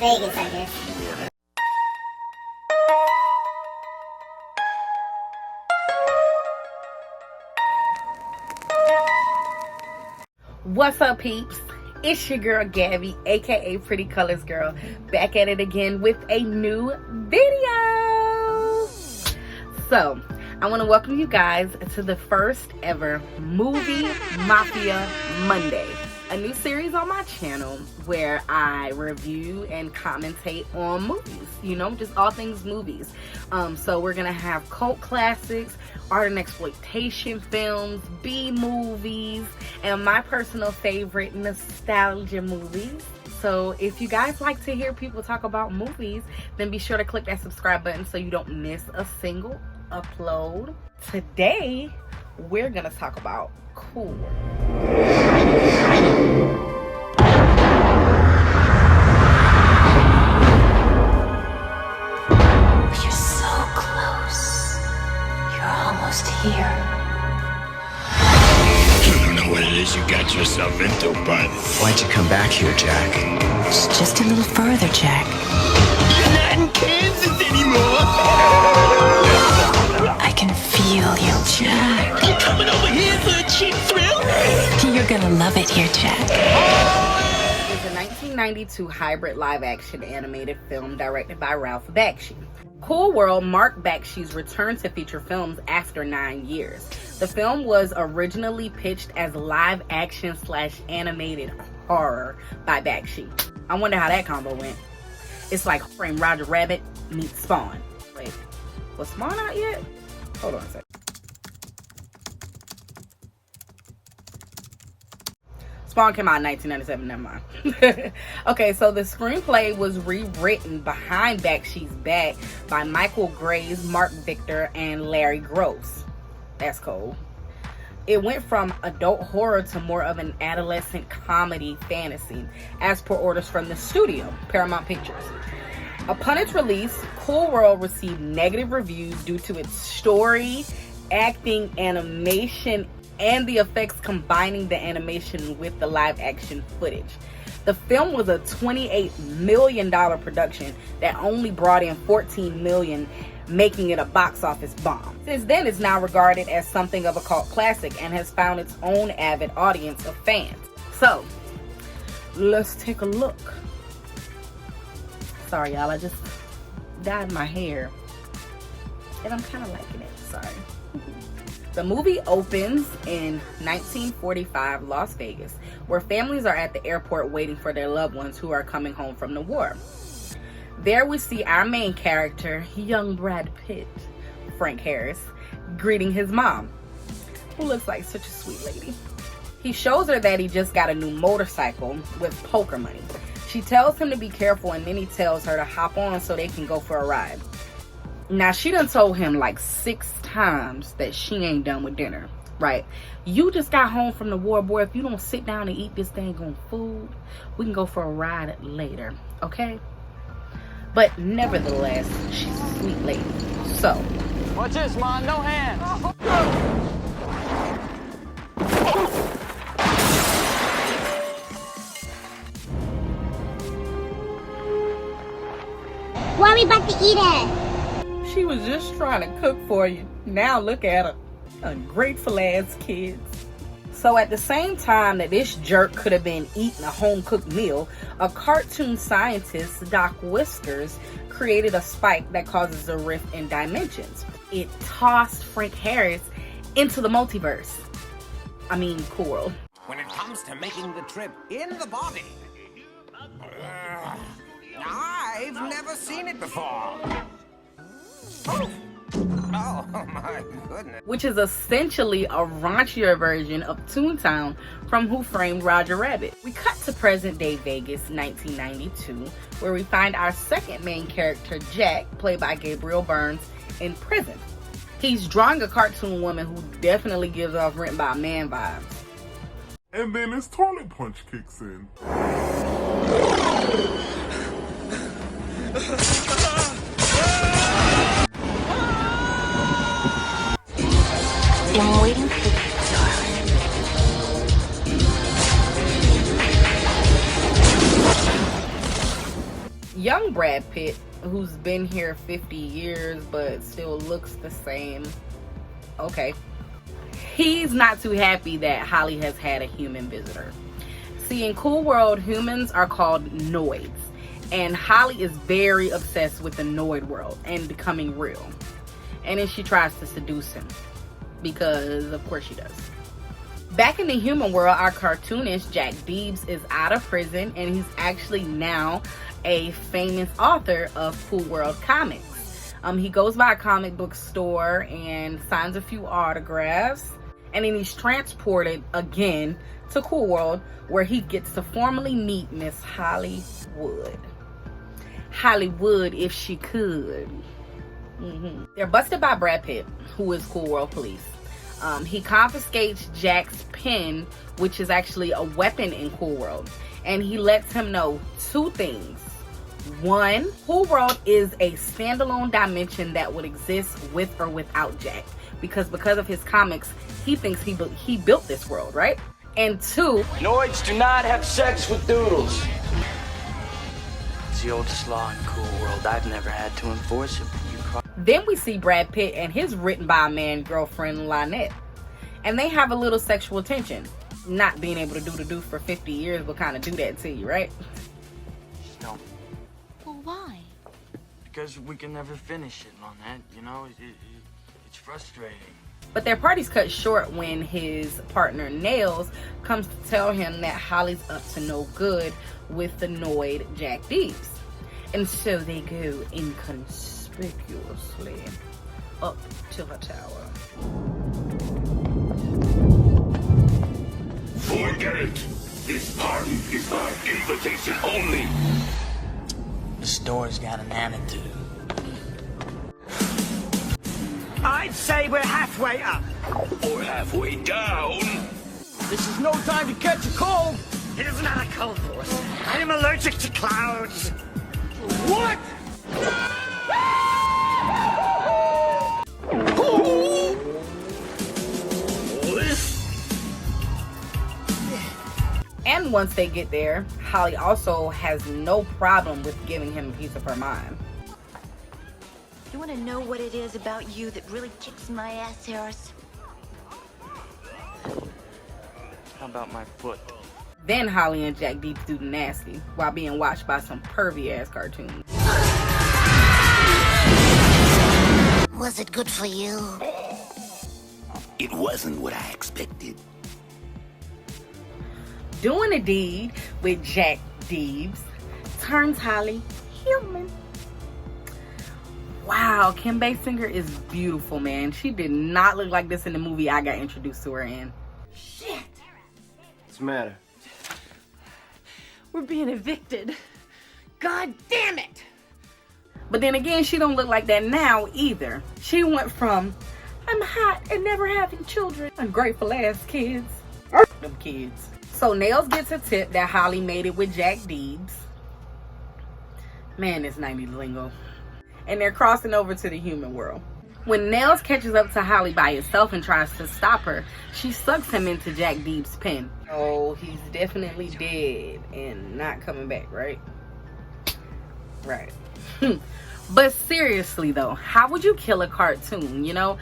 Vegas, I guess. What's up, peeps? It's your girl Gabby, aka Pretty Colors Girl, back at it again with a new video. So, I want to welcome you guys to the first ever Movie Mafia Monday, a new series on my channel where I review and commentate on movies, you know, just all things movies. So we're gonna have cult classics, art and exploitation films, B movies, and my personal favorite, nostalgia movies. So if you guys like to hear people talk about movies, then be sure to click that subscribe button so you don't miss a single upload. Today we're gonna talk about Cool. You're so close. You're almost here. I don't know what it is you got yourself into, but why'd you come back here, Jack? It's just a little further, Jack. You're not in Kansas anymore. I can feel you, Jack. You're coming over here for a cheap thrill? You're gonna love it here, Jack. It's a 1992 hybrid live-action animated film directed by Ralph Bakshi. Cool World marked Bakshi's return to feature films after 9 years. The film was originally pitched as live-action / animated horror by Bakshi. I wonder how that combo went. It's like Frame Roger Rabbit meets Spawn. Wait, was Spawn out yet? Hold on a sec. Spawn came out in 1997, never mind. Okay, so the screenplay was rewritten behind Bakshi's back by Michael Graves, Mark Victor, and Larry Gross. That's cool. It went from adult horror to more of an adolescent comedy fantasy, as per orders from the studio, Paramount Pictures. Upon its release, Cool World received negative reviews due to its story, acting, animation, and the effects combining the animation with the live action footage. The film was a $28 million production that only brought in $14 million, making it a box office bomb. Since then, it's now regarded as something of a cult classic and has found its own avid audience of fans. So, let's take a look. Sorry, y'all, I just dyed my hair and I'm kind of liking it. Sorry. The movie opens in 1945 Las Vegas, where families are at the airport waiting for their loved ones who are coming home from the war. There we see our main character, young Brad Pitt, Frank Harris, greeting his mom, who looks like such a sweet lady. He shows her that he just got a new motorcycle with poker money. She tells him to be careful, and then he tells her to hop on so they can go for a ride. Now, she done told him like 6 times that she ain't done with dinner, right? You just got home from the war, boy. If you don't sit down and eat this dang on food, we can go for a ride later, okay? But nevertheless, she's a sweet lady. So, watch this, man. No hands. What are we about to eat at? she was just trying to cook for you. Now look at her. Ungrateful ass kids. So at the same time that this jerk could have been eating a home-cooked meal, a cartoon scientist, Doc Whiskers, created a spike that causes a rift in dimensions. It tossed Frank Harris into the multiverse. I mean, Cool World. When it comes to making the trip in the body, I've never seen it before. Oh my goodness. Which is essentially a raunchier version of Toontown from Who Framed Roger Rabbit. We cut to present day Vegas, 1992, where we find our second main character, Jack, played by Gabriel Burns, in prison. He's drawing a cartoon woman who definitely gives off Written by a Man vibes. And then his toilet punch kicks in. I'm waiting for you, darling. Young Brad Pitt, who's been here 50 years but still looks the same. Okay. He's not too happy that Holly has had a human visitor. See, in Cool World, humans are called noids. And Holly is very obsessed with the noid world and becoming real. And then she tries to seduce him. Because, of course, she does. Back in the human world, our cartoonist Jack Deebs is out of prison. And he's actually now a famous author of Cool World comics. He goes by a comic book store and signs a few autographs. And then he's transported again to Cool World, where he gets to formally meet Miss Hollywood. Hollywood, if she could. They're busted by Brad Pitt, who is Cool World police. He confiscates Jack's pen, which is actually a weapon in Cool World. And he lets him know two things. One, Cool World is a standalone dimension that would exist with or without Jack. Because of his comics, he thinks he built this world, right? And two, Noids do not have sex with doodles. It's the oldest law in Cool World. I've never had to enforce it, but you then we see Brad Pitt and his written by a man girlfriend Lynette. And they have a little sexual tension. Not being able to do the do for 50 years will kind of do that to you, right? No. Well, why? Because we can never finish it on that, you know? It's frustrating. But their party's cut short when his partner Nails comes to tell him that Holly's up to no good with the Noid Jack Deebs. And so they go inconspicuously up to her tower. Forget it. This party is by invitation only. The store's got an attitude. I'd say we're halfway up. Or halfway down. This is no time to catch a cold. It is not a cold force. I am allergic to clouds. What? And once they get there, Holly also has no problem with giving him a piece of her mind. You want to know what it is about you that really kicks my ass, Harris? How about my foot? Then Holly and Jack Deebs do the nasty while being watched by some pervy ass cartoons. Was it good for you? It wasn't what I expected. Doing a deed with Jack Deebs turns Holly human. Wow, Kim Basinger is beautiful, man. She did not look like this in the movie I got introduced to her in. Shit! What's the matter? We're being evicted. God damn it! But then again, she don't look like that now either. She went from, I'm hot and never having children, ungrateful ass kids. Them kids. So Nails gets a tip that Holly made it with Jack Deebs. Man, it's 90s lingo. And they're crossing over to the human world. When Nails catches up to Holly by himself and tries to stop her, she sucks him into Jack Deebs' pen. Oh, he's definitely dead and not coming back, right? Right. But seriously though, how would you kill a cartoon? You know,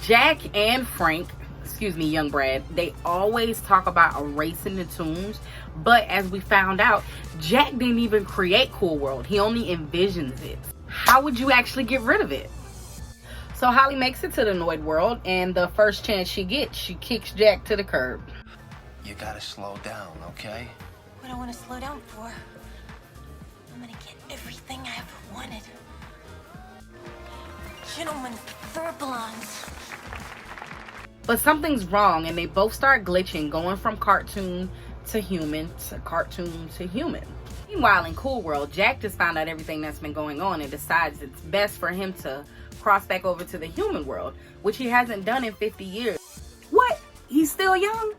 Jack and Frank, excuse me, Young Brad, they always talk about erasing the toons. But as we found out, Jack didn't even create Cool World. He only envisions it. How would you actually get rid of it? So Holly makes it to the Noid world, and the first chance she gets, she kicks Jack to the curb. You gotta slow down, okay? What do I want to slow down for? I'm gonna get everything I ever wanted. Gentlemen, Furblons. But something's wrong, and they both start glitching, going from cartoon to human to cartoon to human. Meanwhile, in Cool World, Jack just found out everything that's been going on and decides it's best for him to cross back over to the human world, which he hasn't done in 50 years. What? He's still young?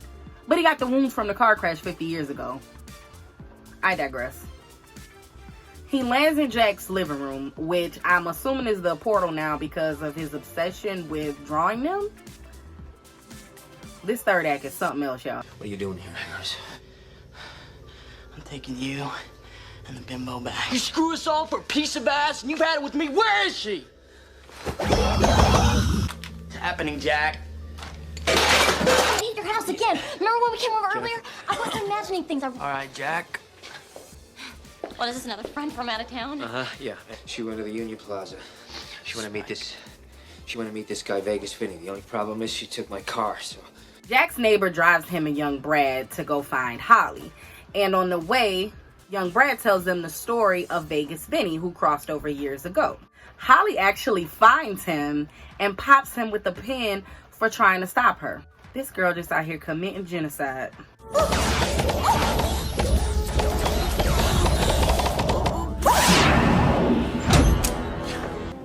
But he got the wounds from the car crash 50 years ago. I digress. He lands in Jack's living room, which I'm assuming is the portal now because of his obsession with drawing them. This third act is something else, y'all. What are you doing here, Harris? I'm taking you and the bimbo back. You screw us all for a piece of ass, and you've had it with me. Where is she? What's happening, Jack? I hate your house again. Remember when we came over earlier? I wasn't imagining things. All right, Jack. What is this, another friend from out of town? Yeah. She went to the Union Plaza. She went to meet this guy, Vegas Vinny. The only problem is she took my car, so. Jack's neighbor drives him and young Brad to go find Holly. And on the way, young Brad tells them the story of Vegas Vinny, who crossed over years ago. Holly actually finds him and pops him with a pen for trying to stop her. This girl just out here committing genocide.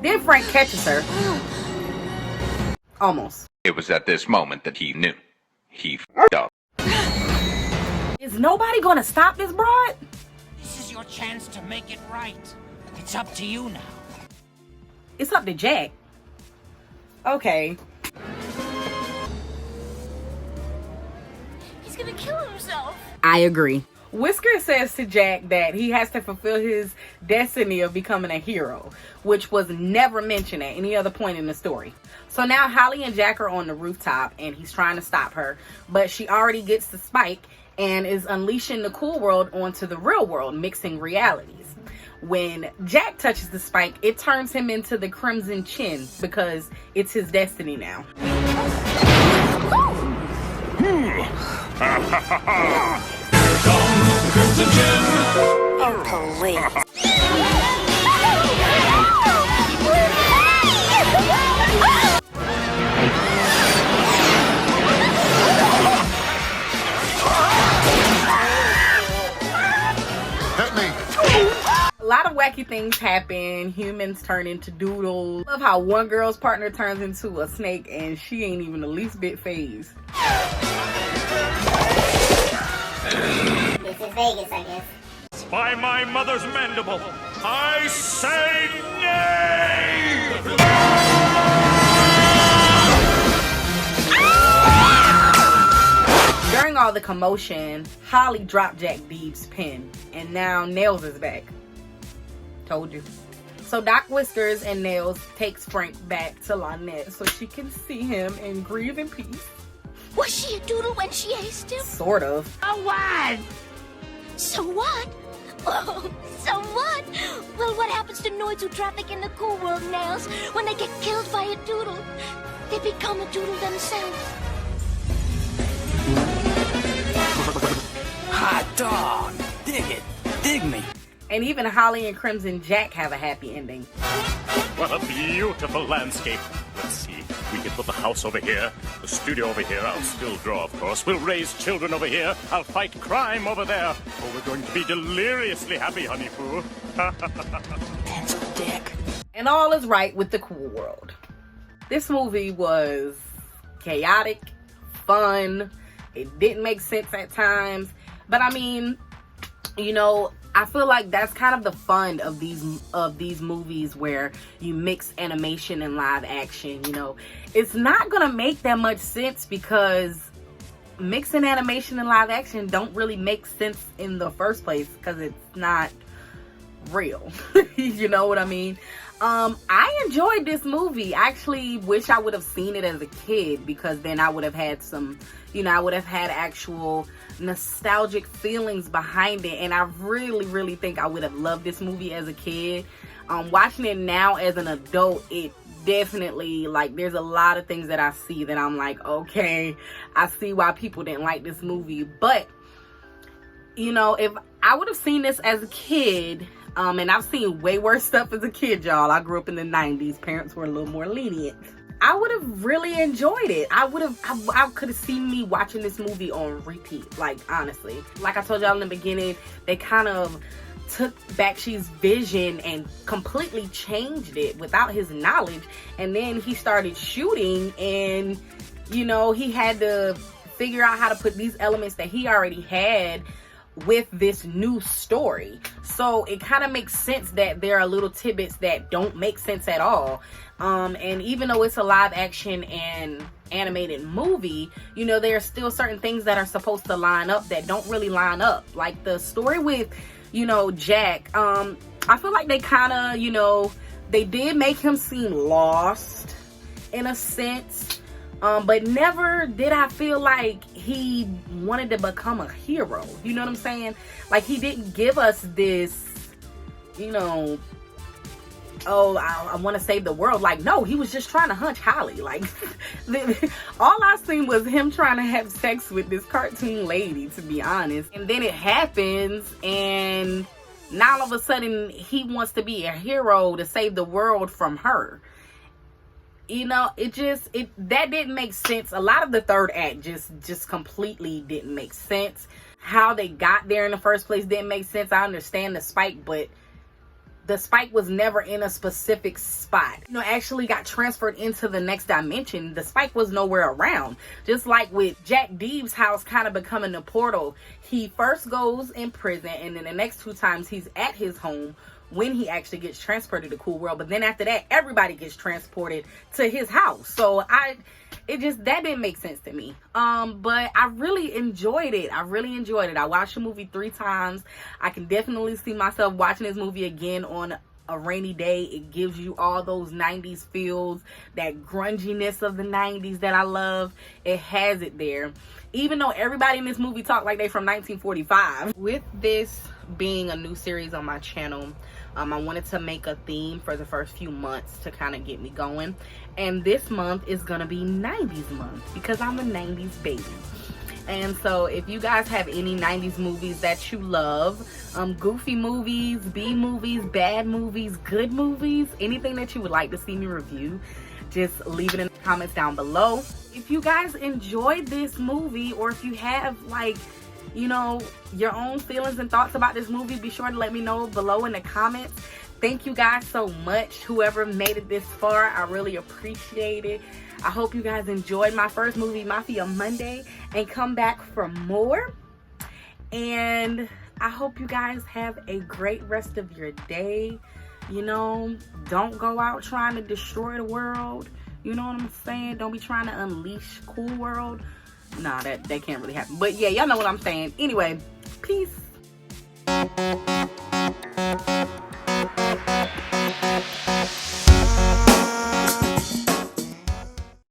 Then Frank catches her. Almost. It was at this moment that he knew. He f***ed up. Is nobody gonna stop this broad? This is your chance to make it right. It's up to you now. It's up to Jack. Okay. He's gonna kill himself. I agree. Whisker says to Jack that he has to fulfill his destiny of becoming a hero, which was never mentioned at any other point in the story. So now Holly and Jack are on the rooftop and he's trying to stop her, but she already gets the spike and is unleashing the cool world onto the real world, mixing realities. When Jack touches the spike, it turns him into the Crimson Chin because it's his destiny now. Oh, please. Hit me. A lot of wacky things happen. Humans turn into doodles. I love how one girl's partner turns into a snake and she ain't even the least bit phased. This is Vegas, I guess. By my mother's mandible, I say nay! During all the commotion, Holly dropped Jack Deeb's pen, and now Nails is back. Told you. So Doc Whiskers and Nails takes Frank back to Lynette so she can see him and grieve in peace. Was she a doodle when she aced him? Sort of. Oh, what? So what? Oh, so what? Well, what happens to noids who traffic in the cool world, Nails? When they get killed by a doodle, they become a doodle themselves. Hot dog. Dig it. Dig me. And even Holly and Crimson Jack have a happy ending. What a beautiful landscape. Let's see. We can put the house over here, the studio over here. I'll still draw, of course. We'll raise children over here. I'll fight crime over there. Oh, we're going to be deliriously happy, honey poo. Pencil dick. And all is right with the cool world. This movie was chaotic, fun. It didn't make sense at times. But I mean, you know, I feel like that's kind of the fun of these movies where you mix animation and live action. You know, it's not gonna make that much sense because mixing animation and live action don't really make sense in the first place because it's not real. You know what I mean? I enjoyed this movie. I actually wish I would have seen it as a kid because then I would have had some, you know, I would have had actual nostalgic feelings behind it, and I really think I would have loved this movie as a kid. Watching it now as an adult, it definitely, like, there's a lot of things that I see that I'm like, okay, I see why people didn't like this movie. But you know, if I would have seen this as a kid, and I've seen way worse stuff as a kid, y'all. I grew up in the 90s. Parents were a little more lenient. I would have really enjoyed it. I could have seen me watching this movie on repeat, like, honestly. Like I told y'all in the beginning, they kind of took Bakshi's vision and completely changed it without his knowledge. And then he started shooting and, you know, he had to figure out how to put these elements that he already had with this new story. So it kind of makes sense that there are little tidbits that don't make sense at all. And even though it's a live action and animated movie, you know, there are still certain things that are supposed to line up that don't really line up. Like the story with you know, Jack, I feel like they kind of, you know, they did make him seem lost in a sense, but never did I feel like he wanted to become a hero. You know what I'm saying? Like, he didn't give us this, you know, oh, I want to save the world. Like, no, he was just trying to hunch Holly. Like, all I seen was him trying to have sex with this cartoon lady, to be honest. And then it happens, and now all of a sudden he wants to be a hero to save the world from her. You know, that didn't make sense. A lot of the third act just completely didn't make sense. How they got there in the first place didn't make sense. I understand the spike, but the spike was never in a specific spot. You know, actually got transferred into the next dimension. The spike was nowhere around. Just like with Jack Deeb's house kind of becoming the portal. He first goes in prison, and then the next 2 times he's at his home when he actually gets transported to the cool world. But then after that, everybody gets transported to his house. So that didn't make sense to me. But I really enjoyed it. I watched the movie 3 times. I can definitely see myself watching this movie again on a rainy day. It gives you all those 90s feels, that grunginess of the 90s that I love. It has it there. Even though everybody in this movie talk like they from 1945. With this being a new series on my channel, I wanted to make a theme for the first few months to kind of get me going. And this month is going to be 90s month because I'm a 90s baby. And so if you guys have any 90s movies that you love, goofy movies, B movies, bad movies, good movies, anything that you would like to see me review, just leave it in the comments down below. If you guys enjoyed this movie, or if you have, like, you know, your own feelings and thoughts about this movie, be sure to let me know below in the comments. Thank you guys so much, whoever made it this far. I really appreciate it. I hope you guys enjoyed my first movie, Mafia Monday, and come back for more. And I hope you guys have a great rest of your day. You know, don't go out trying to destroy the world. You know what I'm saying? Don't be trying to unleash cool world. Nah, that can't really happen. But yeah, y'all know what I'm saying. Anyway, peace.